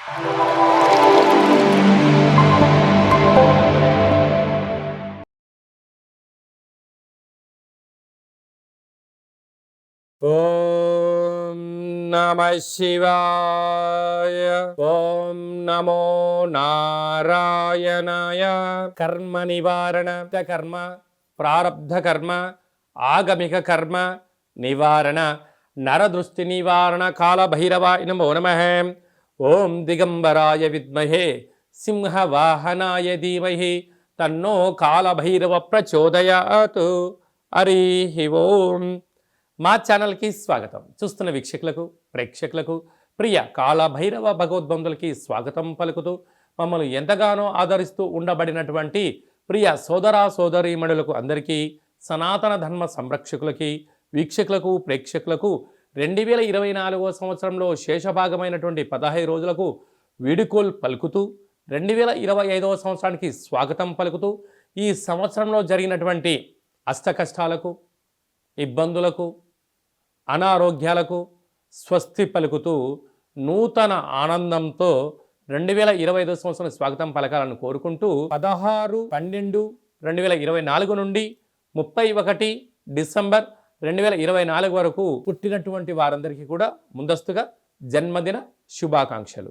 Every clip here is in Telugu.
ఓం నమః శివాయ. ఓం నమో నారాయణాయ. కర్మ నివారణ కర్మ, ప్రారబ్ధ కర్మ, ఆగమిక కర్మ నివారణ, నరదృష్టి నివారణ కాళభైరవాయ నమో నమః. ఓం దిగంబరాయ విద్మహే సింహవాహనాయ ధీమహి తన్నో కాళభైరవ ప్రచోదయాత్. హరి ఓం. మా ఛానల్కి స్వాగతం. చూస్తున్న వీక్షకులకు, ప్రేక్షకులకు, ప్రియ కాళభైరవ భగవద్బంధులకి స్వాగతం పలుకుతూ మమ్మల్ని ఎంతగానో ఆదరిస్తూ ఉండబడినటువంటి ప్రియ సోదర సోదరీమణులకు అందరికీ, సనాతన ధర్మ సంరక్షకులకి, వీక్షకులకు, ప్రేక్షకులకు 2024 సంవత్సరంలో శేషభాగమైనటువంటి 15 రోజులకు వీడుకోల్ పలుకుతూ 2025 సంవత్సరానికి స్వాగతం పలుకుతూ ఈ సంవత్సరంలో జరిగినటువంటి అష్టకష్టాలకు, ఇబ్బందులకు, అనారోగ్యాలకు స్వస్తి పలుకుతూ నూతన ఆనందంతో 2025 సంవత్సరం స్వాగతం పలకాలని కోరుకుంటూ 16/12/2024 నుండి 31 డిసెంబర్ 2024 వరకు పుట్టినటువంటి వారందరికీ కూడా ముందస్తుగా జన్మదిన శుభాకాంక్షలు.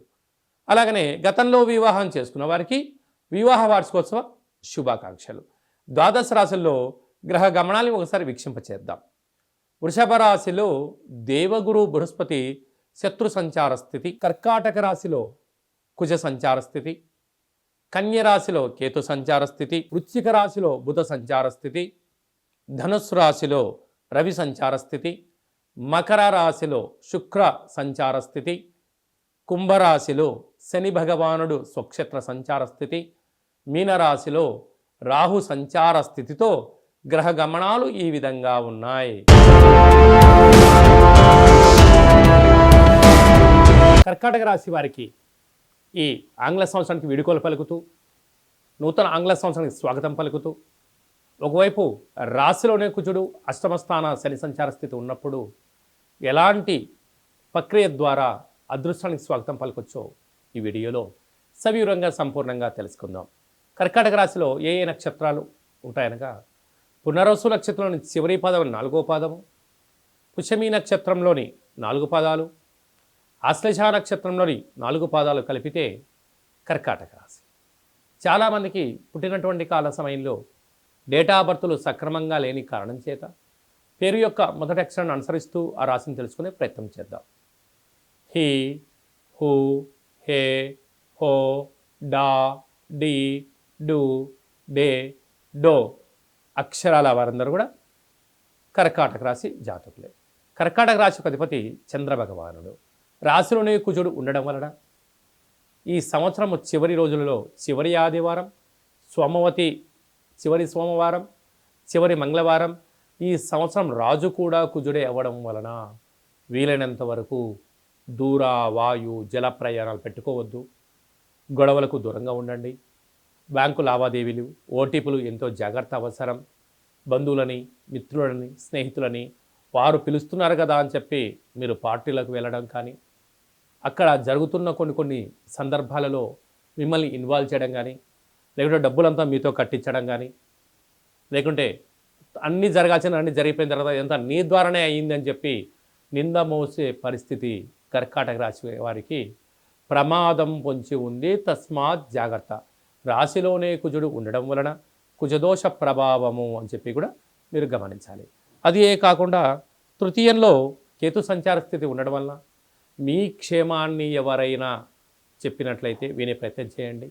అలాగనే గతంలో వివాహం చేసుకున్న వారికి వివాహ వార్షికోత్సవ శుభాకాంక్షలు. ద్వాదశ రాశుల్లో గ్రహ గమనాన్ని ఒకసారి వీక్షింపచేద్దాం. వృషభ రాశిలో దేవగురు బృహస్పతి శత్రు సంచార స్థితి, కర్కాటక రాశిలో కుజ సంచార స్థితి, కన్య రాశిలో కేతు సంచార స్థితి, వృశ్చిక రాశిలో బుధ సంచార స్థితి, ధనుస్సు రాశిలో రవి సంచార స్థితి, మకర రాశిలో శుక్ర సంచార స్థితి, కుంభరాశిలో శని భగవానుడు స్వక్షేత్ర సంచార స్థితి, మీనరాశిలో రాహు సంచార స్థితితో గ్రహ గమనాలు ఈ విధంగా ఉన్నాయి. కర్కాటక రాశి వారికి ఈ ఆంగ్ల సంవత్సరానికి వీడుకోలు పలుకుతూ, నూతన ఆంగ్ల సంవత్సరానికి స్వాగతం పలుకుతూ, ఒకవైపు రాశిలోనే కుజుడు అష్టమస్థాన శని సంచార స్థితి ఉన్నప్పుడు ఎలాంటి ప్రక్రియ ద్వారా అదృష్టానికి స్వాగతం పలకొచ్చో ఈ వీడియోలో సవివరంగా సంపూర్ణంగా తెలుసుకుందాం. కర్కాటక రాశిలో ఏ ఏ నక్షత్రాలు ఉంటాయనగా, పునర్వసు నక్షత్రంలోని చివరి పాదం 4వ పాదము, పుష్యమి నక్షత్రంలోని 4 పాదాలు, ఆశ్లేష నక్షత్రంలోని 4 పాదాలు కలిపితే కర్కాటక రాశి. చాలామందికి పుట్టినటువంటి కాల సమయంలో డేటా బర్తులు సక్రమంగా లేని కారణం చేత పేరు యొక్క మొదటి అక్షరాన్ని అనుసరిస్తూ ఆ రాశిని తెలుసుకునే ప్రయత్నం చేద్దాం. హి, హు, హే, హో, డా, డి, డు, డే, డో అక్షరాల వారందరూ కూడా కర్కాటక రాశి జాతకులే. కర్కాటక రాశికి అధిపతి చంద్ర భగవానుడు. రాశిలోనే కుజుడు ఉండడం వలన ఈ సంవత్సరం చివరి రోజులలో చివరి ఆదివారం, సోమవతి చివరి సోమవారం, చివరి మంగళవారం, ఈ సంవత్సరం రాజు కూడా కుజుడే అవ్వడం వలన వీలైనంత వరకు దూర, వాయు, జల ప్రయాణాలు పెట్టుకోవద్దు. గొడవలకు దూరంగా ఉండండి. బ్యాంకు లావాదేవీలు, ఓటీపీలు ఎంతో జాగ్రత్త అవసరం. బంధువులని, మిత్రులని, స్నేహితులని వారు పిలుస్తున్నారు కదా అని చెప్పి మీరు పార్టీలకు వెళ్ళడం కానీ, అక్కడ జరుగుతున్న కొన్ని సందర్భాలలో మిమ్మల్ని ఇన్వాల్వ్ చేయడం కానీ, లేకుంటే డబ్బులంతా మీతో కట్టించడం కానీ, లేకుంటే అన్నీ జరగాల్సిన అన్నీ జరిగిపోయిన తర్వాత ఎంత నీ ద్వారానే అయ్యింది అని చెప్పి నింద మోసే పరిస్థితి కర్కాటక రాశి వారికి ప్రమాదం పొంచి ఉంది. తస్మాత్ జాగ్రత్త. రాశిలోనే కుజుడు ఉండడం వలన కుజదోష ప్రభావము అని చెప్పి కూడా మీరు గమనించాలి. అది కాకుండా తృతీయంలో కేతు సంచార స్థితి ఉండడం వలన మీ క్షేమాన్ని ఎవరైనా చెప్పినట్లయితే వినే ప్రయత్నం చేయండి.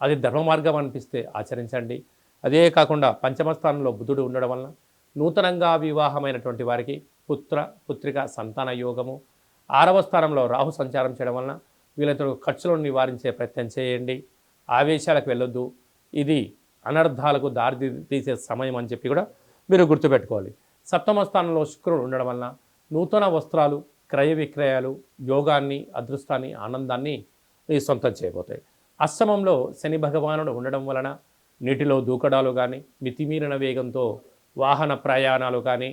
అది ధర్మ మార్గం అనిపిస్తే ఆచరించండి. అదే కాకుండా పంచమ స్థానంలో బుధుడు ఉండడం వలన నూతనంగా వివాహమైనటువంటి వారికి పుత్ర, పుత్రిక, సంతాన యోగము. 6వ స్థానంలో రాహు సంచారం చేయడం వలన వీళ్ళతో ఖర్చులను నివారించే ప్రయత్నం చేయండి. ఆవేశాలకు వెళ్ళొద్దు. ఇది అనర్థాలకు దారి తీసే సమయం అని చెప్పి కూడా మీరు గుర్తుపెట్టుకోవాలి. 7వ స్థానంలో శుక్రుడు ఉండడం వలన నూతన వస్త్రాలు, క్రయ విక్రయాలు, యోగాన్ని, అదృష్టాన్ని, ఆనందాన్ని మీ సొంతం చేయబోతాయి. అష్టమంలో శని భగవానుడు ఉండడం వలన నీటిలో దూకడాలు కానీ, మితిమీరిన వేగంతో వాహన ప్రయాణాలు కానీ,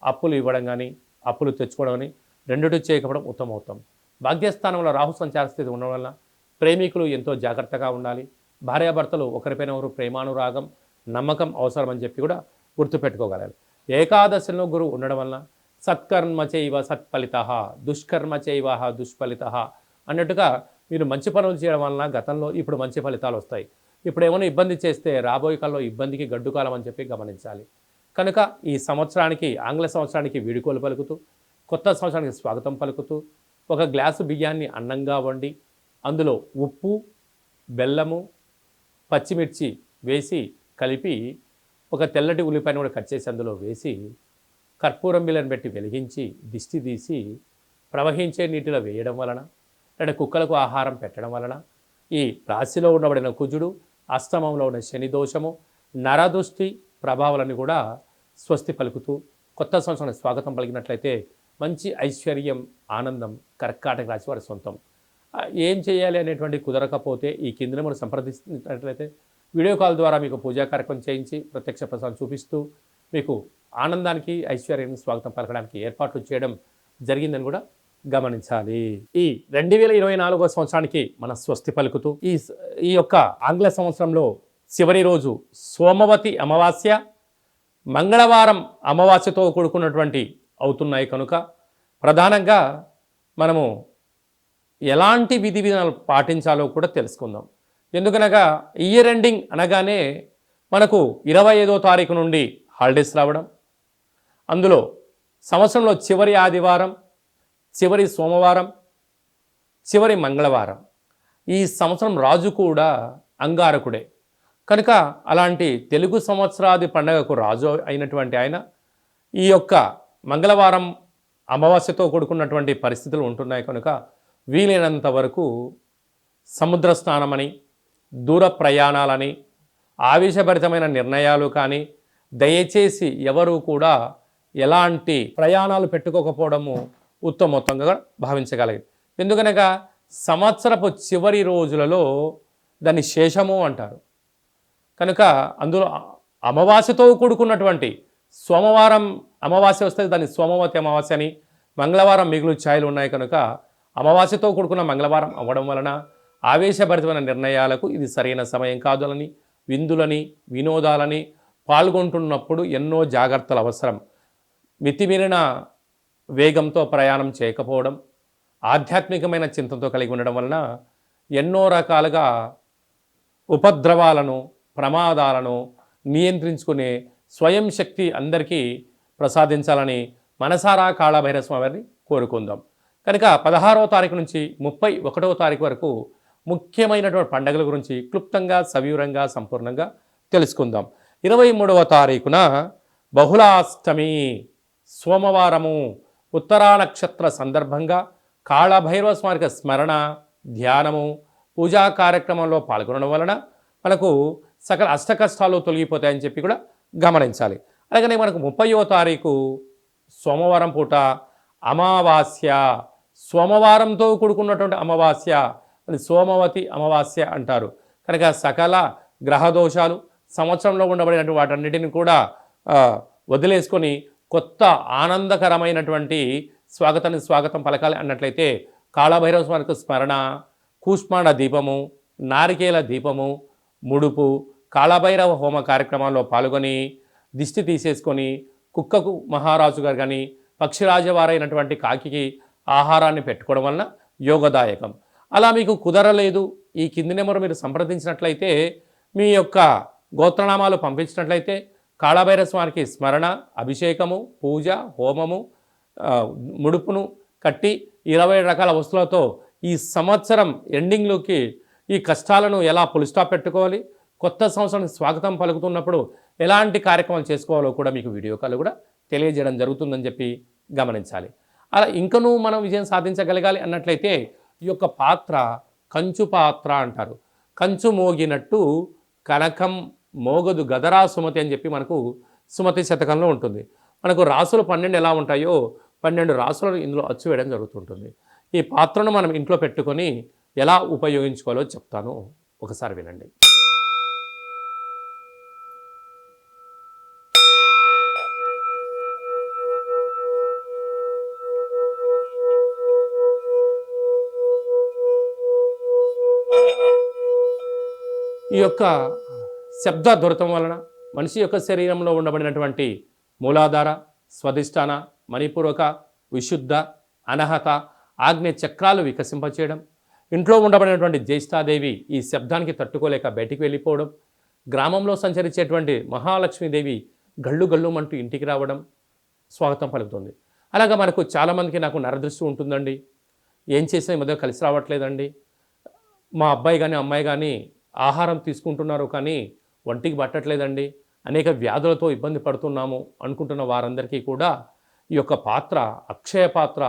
అప్పులు ఇవ్వడం కానీ, అప్పులు తెచ్చుకోవడం కానీ రెండుటి చేయకపోవడం ఉత్తమవుతాం. భాగ్యస్థానంలో రాహు సంచార స్థితి ఉండడం వలన ప్రేమికులు ఎంతో జాగ్రత్తగా ఉండాలి. భార్యాభర్తలు ఒకరిపైన ఒకరు ప్రేమానురాగం, నమ్మకం అవసరం అని చెప్పి కూడా గుర్తుపెట్టుకోగలరు. ఏకాదశిలో గురువు ఉండడం వలన సత్కర్మ చైవ సత్ఫలితః, దుష్కర్మ చైవ దుష్ఫలితః అన్నట్టుగా మీరు మంచి పనులు చేయడం వలన గతంలో ఇప్పుడు మంచి ఫలితాలు వస్తాయి. ఇప్పుడు ఏమైనా ఇబ్బంది చేస్తే రాబోయే కాలంలో ఇబ్బందికి గడ్డు కాలం అని చెప్పి గమనించాలి. కనుక ఈ సంవత్సరానికి, ఆంగ్ల సంవత్సరానికి వీడుకోలు పలుకుతూ, కొత్త సంవత్సరానికి స్వాగతం పలుకుతూ, ఒక గ్లాసు బియ్యాన్ని అన్నంగా వండి అందులో ఉప్పు, బెల్లము, పచ్చిమిర్చి వేసి కలిపి ఒక తెల్లటి ఉల్లిపాయను కూడా కట్ చేసి అందులో వేసి కర్పూరం బిళ్ళను పెట్టి వెలిగించి దిష్టి తీసి ప్రవహించే నీటిలో వేయడం వలన, లేదా కుక్కలకు ఆహారం పెట్టడం వలన ఈ రాశిలో ఉండబడిన కుజుడు, అష్టమంలో ఉన్న శని దోషము, నరదృష్టి ప్రభావాలను కూడా స్వస్తి పలుకుతూ కొత్త సంవత్సరానికి స్వాగతం పలికినట్లయితే మంచి ఐశ్వర్యం, ఆనందం కర్కాటక రాశి వారి సొంతం. ఏం చేయాలి అనేటువంటి కుదరకపోతే ఈ కింద మనం సంప్రదిస్తున్నట్లయితే వీడియో కాల్ ద్వారా మీకు పూజా కార్యక్రమం చేయించి ప్రత్యక్ష ప్రసాదం చూపిస్తూ మీకు ఆనందానికి, ఐశ్వర్యానికి స్వాగతం పలకడానికి ఏర్పాట్లు చేయడం జరిగిందని కూడా గమనించాలి. ఈ 2024 సంవత్సరానికి మన స్వస్తి పలుకుతూ ఈ యొక్క ఆంగ్ల సంవత్సరంలో చివరి రోజు సోమవతి అమావాస్య, మంగళవారం అమావాస్యతో కూడుకున్నటువంటి అవుతున్నాయి కనుక ప్రధానంగా మనము ఎలాంటి విధి విధానాలు పాటించాలో కూడా తెలుసుకుందాం. ఎందుకనగా ఇయర్ ఎండింగ్ అనగానే మనకు 25వ తారీఖు నుండి హాలిడేస్ రావడం, అందులో సంవత్సరంలో చివరి ఆదివారం, చివరి సోమవారం, చివరి మంగళవారం. ఈ సంవత్సరం రాజు కూడా అంగారకుడే కనుక అలాంటి తెలుగు సంవత్సరాది పండగకు రాజు అయినటువంటి ఆయన ఈ యొక్క మంగళవారం అమావాస్యతో కూడుకున్నటువంటి పరిస్థితులు ఉంటున్నాయి కనుక వీలైనంత వరకు సముద్ర స్నానమని, దూర ప్రయాణాలని, ఆవేశభరితమైన నిర్ణయాలు కానీ దయచేసి ఎవరు కూడా ఎలాంటి ప్రయాణాలు పెట్టుకోకపోవడము ఉత్తమోత్తంగా భావించగలిగింది. ఎందుకనగా సంవత్సరపు చివరి రోజులలో దాన్ని శేషము అంటారు కనుక అందులో అమావాస్యతో కూడుకున్నటువంటి సోమవారం అమావాస్య వస్తే దాన్ని సోమవతి అమావాస్య అని, మంగళవారం మిగులు ఛాయలు ఉన్నాయి కనుక అమావాస్యతో కూడుకున్న మంగళవారం అవ్వడం వలన ఆవేశభరితమైన నిర్ణయాలకు ఇది సరైన సమయం కాదులని, విందులని, వినోదాలని పాల్గొంటున్నప్పుడు ఎన్నో జాగ్రత్తలు అవసరం. మితిమీరిన వేగంతో ప్రయాణం చేయకపోవడం, ఆధ్యాత్మికమైన చింతనతో కలిగి ఉండడం వలన ఎన్నో రకాలుగా ఉపద్రవాలను, ప్రమాదాలను నియంత్రించుకునే స్వయం శక్తి అందరికీ ప్రసాదించాలని మనసారా కాళభైరవ స్వామి వారిని కోరుకుందాం. కనుక 16వ తారీఖు నుంచి 31వ తారీఖు వరకు ముఖ్యమైనటువంటి పండుగల గురించి క్లుప్తంగా, సవివరంగా, సంపూర్ణంగా తెలుసుకుందాం. 23వ తారీఖున బహుళాష్టమి సోమవారము ఉత్తరా నక్షత్ర సందర్భంగా కాళభైరవ స్వామికి స్మరణ, ధ్యానము, పూజా కార్యక్రమంలో పాల్గొనడం వలన మనకు సకల అష్టకష్టాలు తొలగిపోతాయని చెప్పి కూడా గమనించాలి. అలాగనే మనకు 30వ తారీఖు సోమవారం పూట అమావాస్య, సోమవారంతో కూడుకున్నటువంటి అమావాస్య అని సోమవతి అమావాస్య అంటారు కనుక సకల గ్రహదోషాలు సంవత్సరంలో ఉండబడినటువంటి వాటన్నిటిని కూడా వదిలేసుకొని కొత్త ఆనందకరమైనటువంటి స్వాగతం పలకాలి అన్నట్లయితే కాళభైరవ స్వామికి స్మరణ, కూష్మాండ దీపము, నారికేల దీపము, ముడుపు, కాళభైరవ హోమ కార్యక్రమాల్లో పాల్గొని దిష్టి తీసేసుకొని కుక్కకు మహారాజు గారు కానీ పక్షిరాజవారైనటువంటి కాకికి ఆహారాన్ని పెట్టుకోవడం వలన యోగదాయకం. అలా మీకు కుదరలేదు, ఈ కింది నెంబర్ మీరు సంప్రదించినట్లయితే మీ యొక్క గోత్రనామాలు పంపించినట్లయితే కాళభైరవ స్వామికి స్మరణ, అభిషేకము, పూజ, హోమము, ముడుపును కట్టి 20 రకాల వస్తువులతో ఈ సంవత్సరం ఎండింగ్లోకి ఈ కష్టాలను ఎలా పులిస్టాప్ పెట్టుకోవాలి, కొత్త సంవత్సరానికి స్వాగతం పలుకుతున్నప్పుడు ఎలాంటి కార్యక్రమాలు చేసుకోవాలో కూడా మీకు వీడియో కాల్ కూడా తెలియజేయడం జరుగుతుందని చెప్పి గమనించాలి. అలా ఇంకనూ మనం విజయం సాధించగలగాలి అన్నట్లయితే ఈ యొక్క పాత్ర కంచు పాత్ర అంటారు. కంచు మోగినట్టు కనకం మోగదు గదరా సుమతి అని చెప్పి మనకు సుమతి శతకంలో ఉంటుంది. మనకు రాసులు 12 ఎలా ఉంటాయో 12 రాసులను ఇందులో అచ్చు వేయడం జరుగుతుంటుంది. ఈ పాత్రను మనం ఇంట్లో పెట్టుకొని ఎలా ఉపయోగించుకోవాలో చెప్తాను, ఒకసారి వినండి. ఈ యొక్క శబ్ద దొరకడం వలన మనిషి యొక్క శరీరంలో ఉండబడినటువంటి మూలాధార, స్వధిష్టాన, మణిపూర్వక, విశుద్ధ, అనహత, ఆగ్నేయ చక్రాలు వికసింపచేయడం, ఇంట్లో ఉండబడినటువంటి జ్యేష్ఠాదేవి ఈ శబ్దానికి తట్టుకోలేక బయటికి వెళ్ళిపోవడం, గ్రామంలో సంచరించేటువంటి మహాలక్ష్మీదేవి గళ్ళు గళ్ళుమంటూ ఇంటికి రావడం స్వాగతం పలుకుతుంది. అలాగా మనకు చాలామందికి నాకు నరదృష్టి ఉంటుందండి, ఏం చేసినా ఈ మధ్య కలిసి రావట్లేదండి, మా అబ్బాయి కానీ అమ్మాయి కానీ ఆహారం తీసుకుంటున్నారు కానీ ఒంటికి పట్టట్లేదండి, అనేక వ్యాధులతో ఇబ్బంది పడుతున్నాము అనుకుంటున్న వారందరికీ కూడా ఈ యొక్క పాత్ర, అక్షయ పాత్ర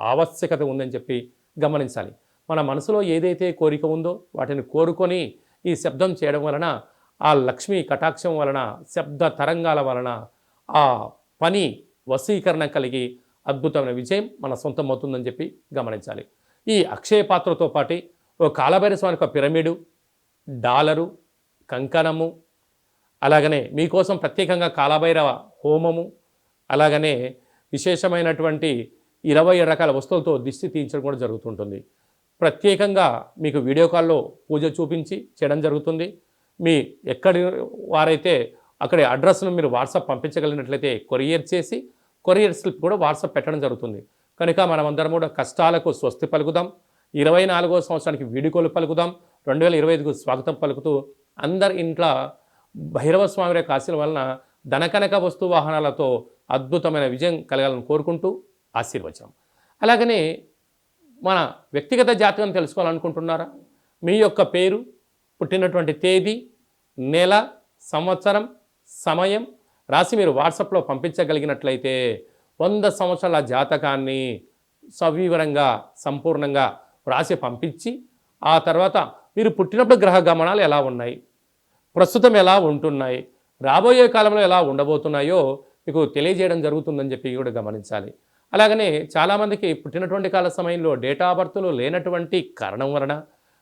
ఆవశ్యకత ఉందని చెప్పి గమనించాలి. మన మనసులో ఏదైతే కోరిక ఉందో వాటిని కోరుకొని ఈ శబ్దం చేయడం వలన, ఆ లక్ష్మీ కటాక్షం వలన, శబ్ద తరంగాల వలన ఆ పని వశీకరణ కలిగి అద్భుతమైన విజయం మన సొంతం అవుతుందని చెప్పి గమనించాలి. ఈ అక్షయ పాత్రతో పాటు ఓ కాలభైరవ స్వామికి ఒక పిరమిడు, డాలరు, కంకణము, అలాగనే మీకోసం ప్రత్యేకంగా కాలభైరవ హోమము, అలాగనే విశేషమైనటువంటి 20 రకాల వస్తువులతో దిష్టి తీయించడం కూడా జరుగుతుంటుంది. ప్రత్యేకంగా మీకు వీడియో కాల్లో పూజ చూపించి చేయడం జరుగుతుంది. మీ ఎక్కడి వారైతే అక్కడి అడ్రస్ను మీరు వాట్సాప్ పంపించగలిగినట్లయితే కొరియర్ చేసి కొరియర్ స్లిప్ కూడా వాట్సాప్ పెట్టడం జరుగుతుంది. కనుక మనమందరం కూడా కష్టాలకు స్వస్తి పలుకుదాం, 24వ సంవత్సరానికి వీడుకోలు పలుకుదాం, 2025కు స్వాగతం పలుకుతూ అందరి ఇంట్లో భైరవ స్వామి యొక్క ఆశీర్వాదం వలన ధనకనక వస్తు వాహనాలతో అద్భుతమైన విజయం కలగాలని కోరుకుంటూ ఆశీర్వచనం. అలాగనే మన వ్యక్తిగత జాతకం తెలుసుకోవాలనుకుంటున్నారా? మీ యొక్క పేరు, పుట్టినటువంటి తేదీ, నెల, సంవత్సరం, సమయం రాసి మీరు వాట్సాప్లో పంపించగలిగినట్లయితే 100 సంవత్సరాల జాతకాన్ని సవివరంగా సంపూర్ణంగా రాసి పంపించి, ఆ తర్వాత మీరు పుట్టినప్పుడు గ్రహ గమనాలు ఎలా ఉన్నాయి, ప్రస్తుతం ఎలా ఉంటున్నాయి, రాబోయే కాలంలో ఎలా ఉండబోతున్నాయో మీకు తెలియజేయడం జరుగుతుందని చెప్పి కూడా గమనించాలి. అలాగనే చాలామందికి పుట్టినటువంటి కాల సమయంలో డేటా బర్త్లు లేనటువంటి కారణం వలన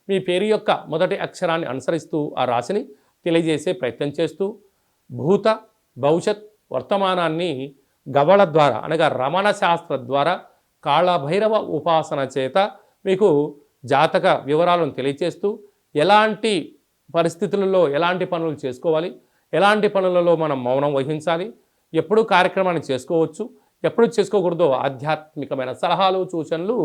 మీ పేరు యొక్క మొదటి అక్షరాన్ని అనుసరిస్తూ ఆ రాశిని తెలియజేసే ప్రయత్నం చేస్తూ భూత, భవిష్యత్, వర్తమానాన్ని గవళ ద్వారా అనగా రమణ శాస్త్ర ద్వారా కాళభైరవ ఉపాసన చేత మీకు జాతక వివరాలను తెలియచేస్తూ ఎలాంటి పరిస్థితులలో ఎలాంటి పనులు చేసుకోవాలి, ఎలాంటి పనులలో మనం మౌనం వహించాలి, ఎప్పుడు కార్యక్రమాన్ని చేసుకోవచ్చు, ఎప్పుడు చేసుకోకూడదో ఆధ్యాత్మికమైన సలహాలు, సూచనలు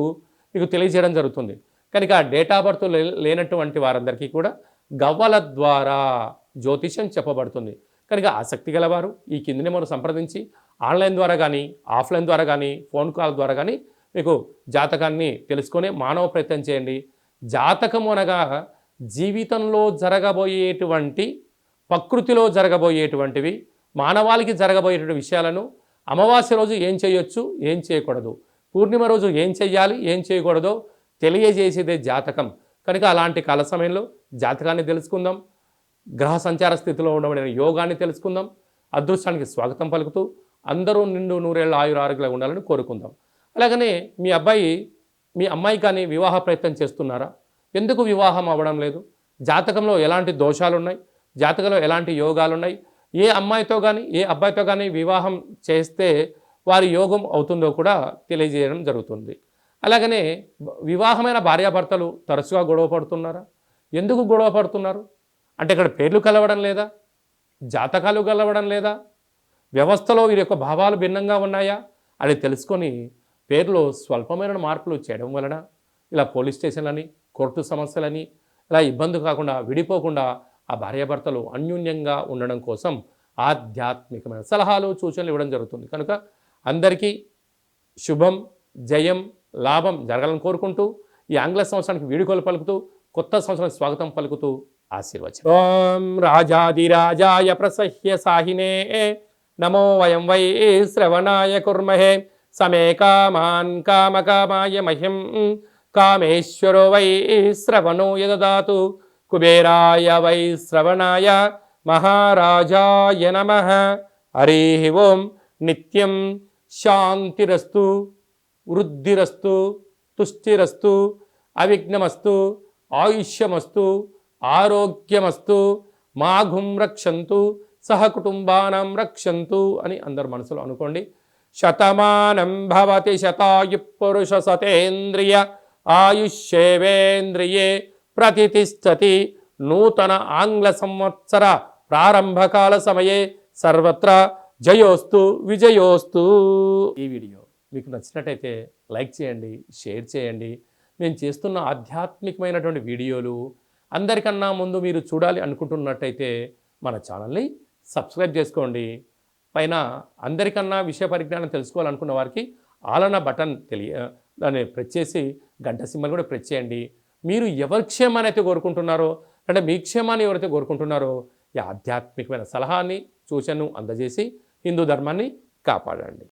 మీకు తెలియజేయడం జరుగుతుంది. కనుక డేటా బర్త్ లేనటువంటి వారందరికీ కూడా గవ్వల ద్వారా జ్యోతిష్యం చెప్పబడుతుంది. కనుక ఆసక్తి గలవారు ఈ కింది నెంబర్ను సంప్రదించి ఆన్లైన్ ద్వారా కానీ, ఆఫ్లైన్ ద్వారా కానీ, ఫోన్ కాల్ ద్వారా కానీ మీకు జాతకాన్ని తెలుసుకొని మానవ ప్రయత్నం చేయండి. జాతకం అనగా జీవితంలో జరగబోయేటువంటి, ప్రకృతిలో జరగబోయేటువంటివి, మానవాళికి జరగబోయేటువంటి విషయాలను అమావాస్య రోజు ఏం చేయొచ్చు, ఏం చేయకూడదు, పూర్ణిమ రోజు ఏం చెయ్యాలి, ఏం చేయకూడదో తెలియజేసేదే జాతకం. కనుక అలాంటి కాల సమయంలో జాతకాన్ని తెలుసుకుందాం, గ్రహ సంచార స్థితిలో ఉండబడిన యోగాన్ని తెలుసుకుందాం. అదృష్టానికి స్వాగతం పలుకుతూ అందరూ నిండు నూరేళ్ల ఆయురారోగ్యంగా ఉండాలని కోరుకుందాం. అలాగనే మీ అబ్బాయి, మీ అమ్మాయి కానీ వివాహ ప్రయత్నం చేస్తున్నారా? ఎందుకు వివాహం అవ్వడం లేదు? జాతకంలో ఎలాంటి దోషాలు ఉన్నాయి, జాతకంలో ఎలాంటి యోగాలు ఉన్నాయి, ఏ అమ్మాయితో కానీ ఏ అబ్బాయితో కానీ వివాహం చేస్తే వారి యోగం అవుతుందో కూడా తెలియజేయడం జరుగుతుంది. అలాగనే వివాహమైన భార్యాభర్తలు తరచుగా గొడవ పడుతున్నారా? ఎందుకు గొడవ పడుతున్నారు అంటే ఇక్కడ పేర్లు కలవడం లేదా, జాతకాలు కలవడం లేదా, వ్యవస్థలో వీరి యొక్క భావాలు భిన్నంగా ఉన్నాయా అని తెలుసుకొని పేర్లో స్వల్పమైన మార్పులు చేయడం వలన ఇలా పోలీస్ స్టేషన్లని, కోర్టు సమస్యలని ఇలా ఇబ్బంది కాకుండా, విడిపోకుండా ఆ భార్యాభర్తలు అన్యోన్యంగా ఉండడం కోసం ఆధ్యాత్మికమైన సలహాలు, సూచనలు ఇవ్వడం జరుగుతుంది. కనుక అందరికీ శుభం, జయం, లాభం జరగాలని కోరుకుంటూ ఈ ఆంగ్ల సంవత్సరానికి వీడుకోలు పలుకుతూ కొత్త సంవత్సరానికి స్వాగతం పలుకుతూ ఆశీర్వచనం. ఓం రాజాదిరాజాయ ప్రసహ్య సాహినే నమో వయం వై శ్రవణాయ కుర్మహే సమే కామాన్ కామకామాయ మహ్యం కామేశ్వరో వై శ్రవణో యదదాతు కుబేరాయ వై శ్రవణాయ మహారాజాయ నమః. హరి ఓం. నిత్యం శాంతిరస్తు, వృద్ధిరస్తు, తుష్టిరస్తు, అవిఘ్నమస్తు, ఆయుష్యమస్తు, ఆరోగ్యమస్తు, మాఘుం రక్షంతు, సహకుటుంబానం రక్షంతు అని అందరు మనసులో అనుకోండి. శతమానం భవతి శతాయు పురుష సతేంద్రియ ఆయుష్యేవేంద్రియే ప్రతిష్టతి నూతన ఆంగ్ల సంవత్సర ప్రారంభకాల సమయే సర్వత్రా జయోస్తు విజయోస్తు. ఈ వీడియో మీకు నచ్చినట్టయితే లైక్ చేయండి, షేర్ చేయండి. నేను చేస్తున్న ఆధ్యాత్మికమైనటువంటి వీడియోలు అందరికన్నా ముందు మీరు చూడాలి అనుకుంటున్నట్టయితే మన ఛానల్ని సబ్స్క్రైబ్ చేసుకోండి. పైన అందరికన్నా విషయ పరిజ్ఞానం తెలుసుకోవాలనుకున్న వారికి ఆలన బటన్ దాన్ని ప్రెస్ చేసి గంట సింబల్ కూడా ప్రెస్ చేయండి. మీరు ఎవరి క్షేమాన్ని అయితే కోరుకుంటున్నారో అంటే మీ క్షేమాన్ని ఎవరైతే కోరుకుంటున్నారో ఈ ఆధ్యాత్మికమైన సలహాని సూచనను అందజేసి హిందూ ధర్మాన్ని కాపాడండి.